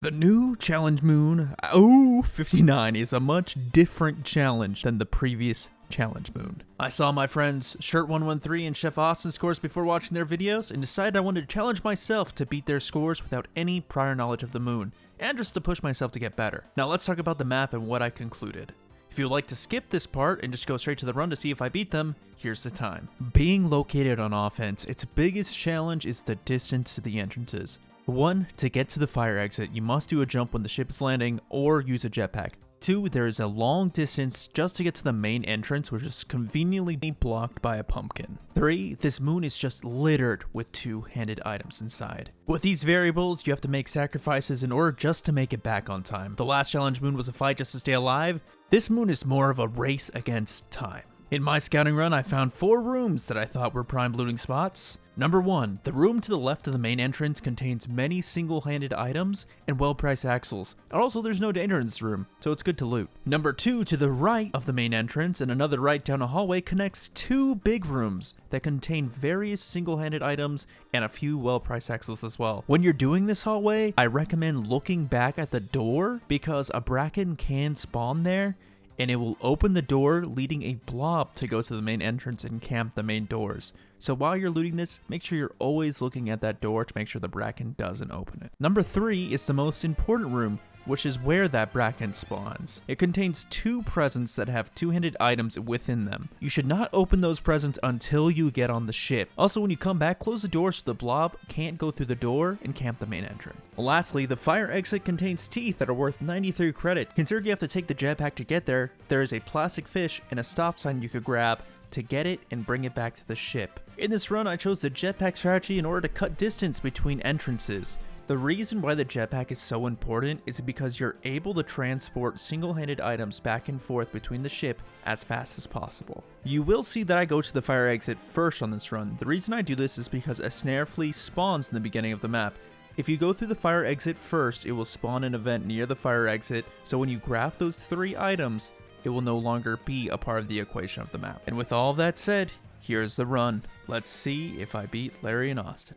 The new challenge moon, Ouu-59, is a much different challenge than the previous challenge moon. I saw my friends Shirt113 and Chef Austin scores before watching their videos and decided I wanted to challenge myself to beat their scores without any prior knowledge of the moon, and just to push myself to get better. Now let's talk about the map and what I concluded. If you would like to skip this part and just go straight to the run to see if I beat them, here's the time. Being located on offense, its biggest challenge is the distance to the entrances. 1. To get to the fire exit, you must do a jump when the ship is landing or use a jetpack. 2. There is a long distance just to get to the main entrance, which is conveniently blocked by a pumpkin. 3. This moon is just littered with two-handed items inside. With these variables, you have to make sacrifices in order just to make it back on time. The last challenge moon was a fight just to stay alive. This moon is more of a race against time. In my scouting run, I found 4 rooms that I thought were prime looting spots. Number 1, the room to the left of the main entrance contains many single-handed items and well-priced axles. And also there's no danger in this room, so it's good to loot. Number 2, to the right of the main entrance and another right down a hallway connects 2 big rooms that contain various single-handed items and a few well-priced axles as well. When you're doing this hallway, I recommend looking back at the door because a bracken can spawn there, and it will open the door, leading a blob to go to the main entrance and camp the main doors. So while you're looting this, make sure you're always looking at that door to make sure the bracken doesn't open it. Number 3 is the most important room, which is where that bracken spawns. It contains 2 presents that have two-handed items within them. You should not open those presents until you get on the ship. Also, when you come back, close the door so the blob can't go through the door and camp the main entrance. Lastly, the fire exit contains teeth that are worth 93 credit. Considering you have to take the jetpack to get there, there is a plastic fish and a stop sign you could grab to get it and bring it back to the ship. In this run, I chose the jetpack strategy in order to cut distance between entrances. The reason why the jetpack is so important is because you're able to transport single-handed items back and forth between the ship as fast as possible. You will see that I go to the fire exit first on this run. The reason I do this is because a snare flea spawns in the beginning of the map. If you go through the fire exit first, it will spawn an event near the fire exit, so when you grab those 3 items, it will no longer be a part of the equation of the map. And with all that said, here's the run. Let's see if I beat Larry and Austin.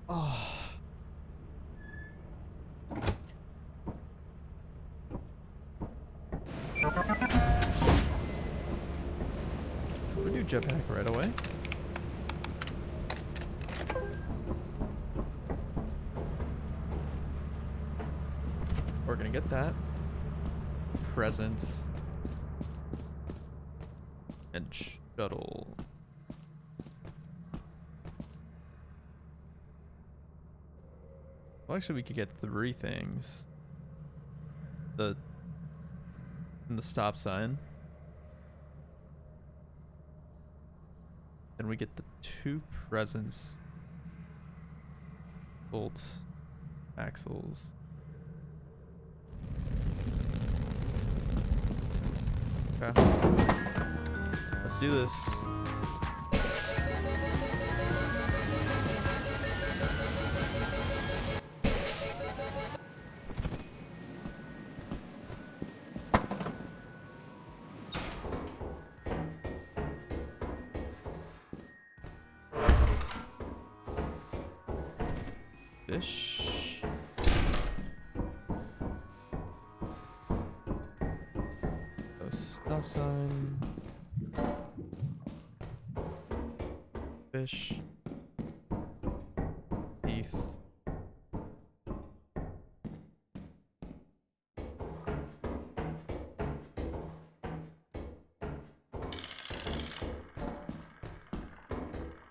Oh. We do jetpack right away. We're gonna get that. Presents. And shuttle. Well, actually, we could get 3 things. The stop sign. Then we get the 2 presents. Bolt axles. Okay. Let's do this. Fish. Oh, stop sign. Fish. Teeth.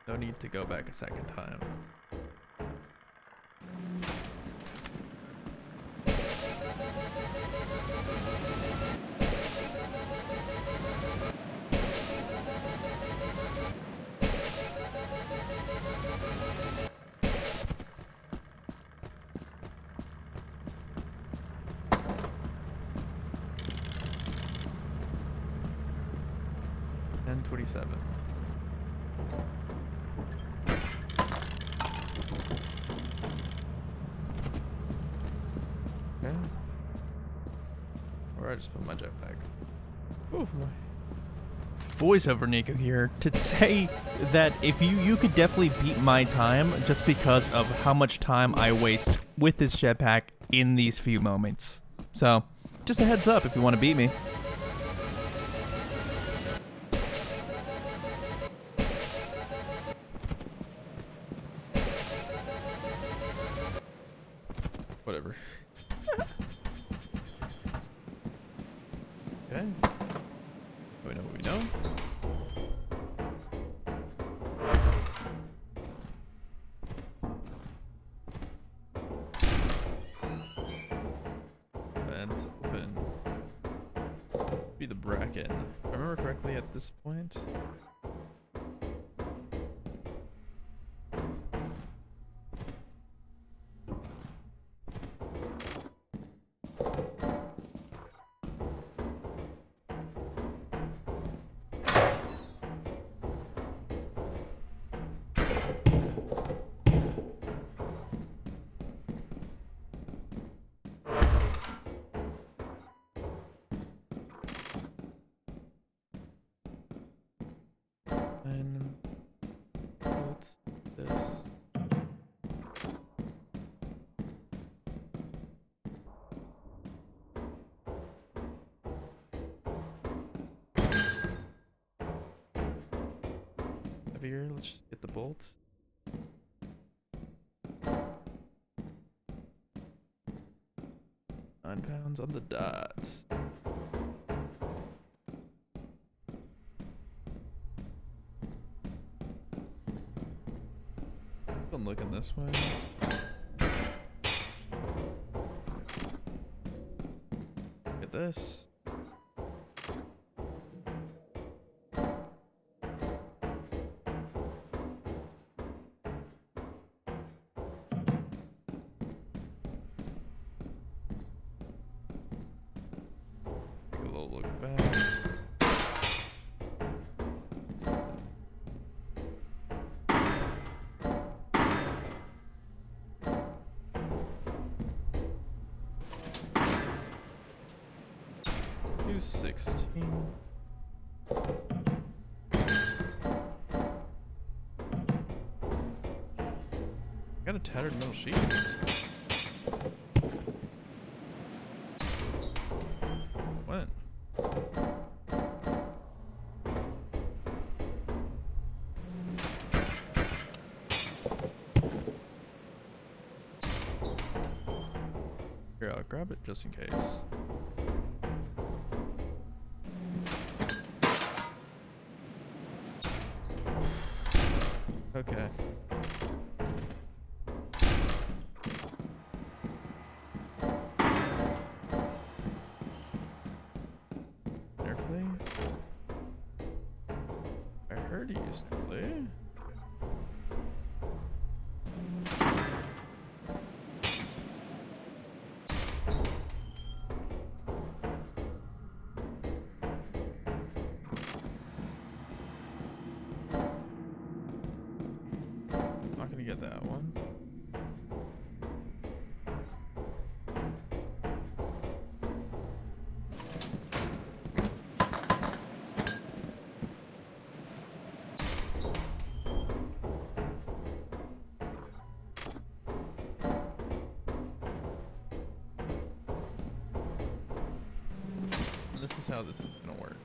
No need to go back a second time. And 27. Okay. Or I just put my jetpack. Oof, my voiceover Nico here to say that if you could definitely beat my time just because of how much time I waste with this jetpack in these few moments. So, just a heads up if you want to beat me. Whatever. Okay. We know what we know. Vents open. Be the bracket. If I remember correctly at this point. And bolt this. Heavier, let's just get the bolt. £9 on the dot. I'm looking this way. Look at this. Take a little look back. $216. Got a tattered metal sheet. What? Here, I'll grab it just in case. Okay. Nerfly? I heard he used Nerfly. Not gonna get that one. This is how this is gonna work.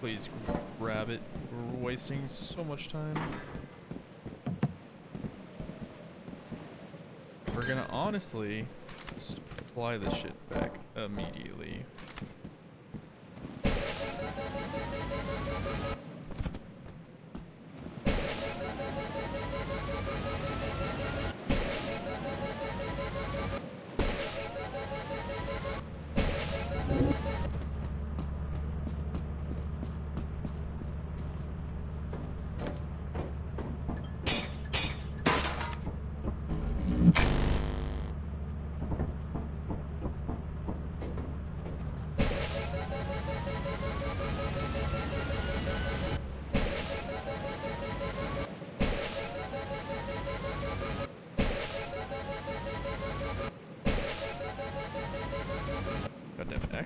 Please grab it. We're wasting so much time. We're gonna honestly just fly this shit back immediately.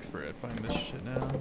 expert at finding this shit now.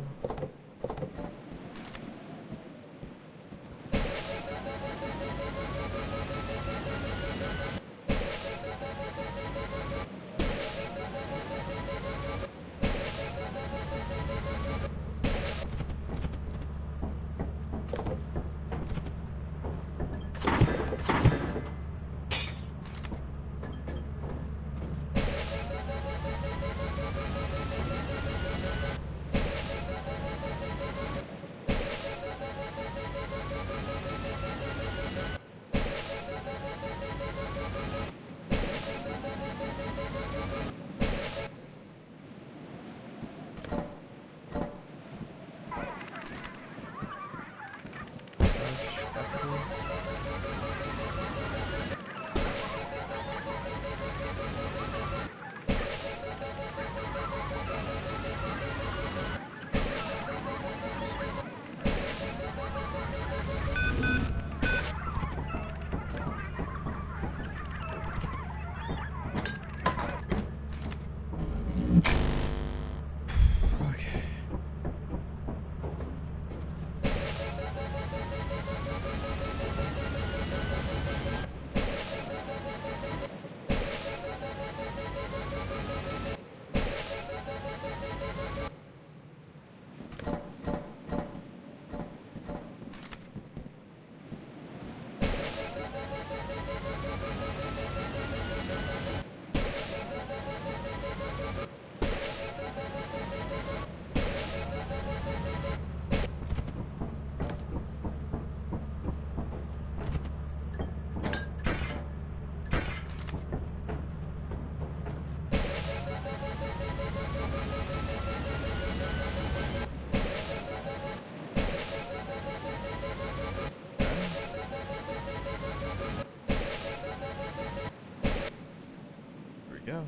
Go.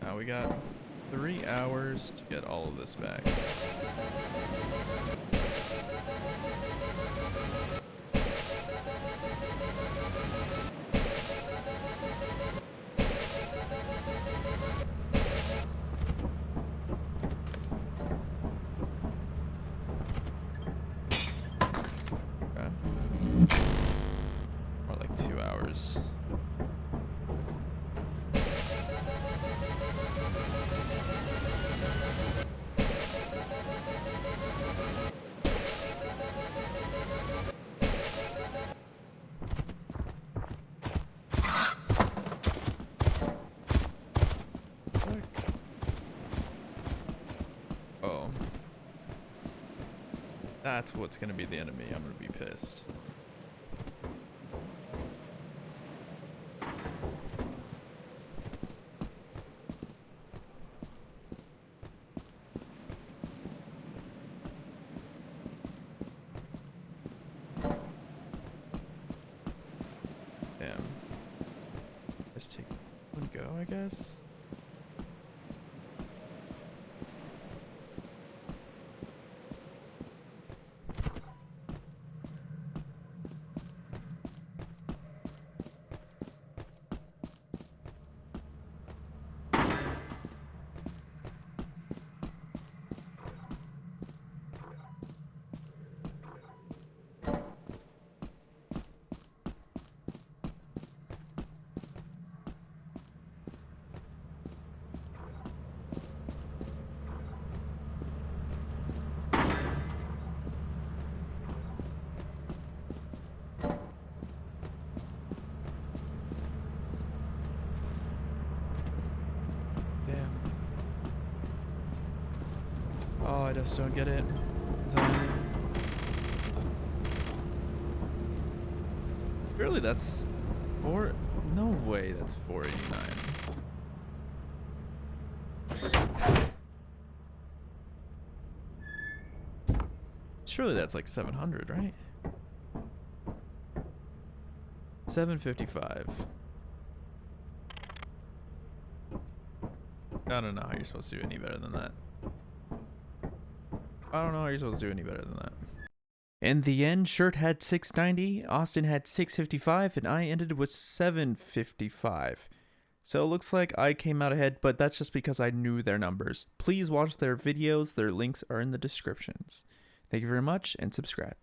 Now we got 3 hours to get all of this back. Okay. Or like 2 hours. That's what's gonna be the enemy. I'm gonna be pissed. Damn. Just take one go, I guess. Oh, I just don't get it. Surely that's four. No way, that's 489. Surely that's like 700, right? 755. I don't know how you're supposed to do any better than that. I don't know how you're supposed to do any better than that. In the end, Shirt had 690, Austin had 655, and I ended with 755. So it looks like I came out ahead, but that's just because I knew their numbers. Please watch their videos. Their links are in the descriptions. Thank you very much and subscribe.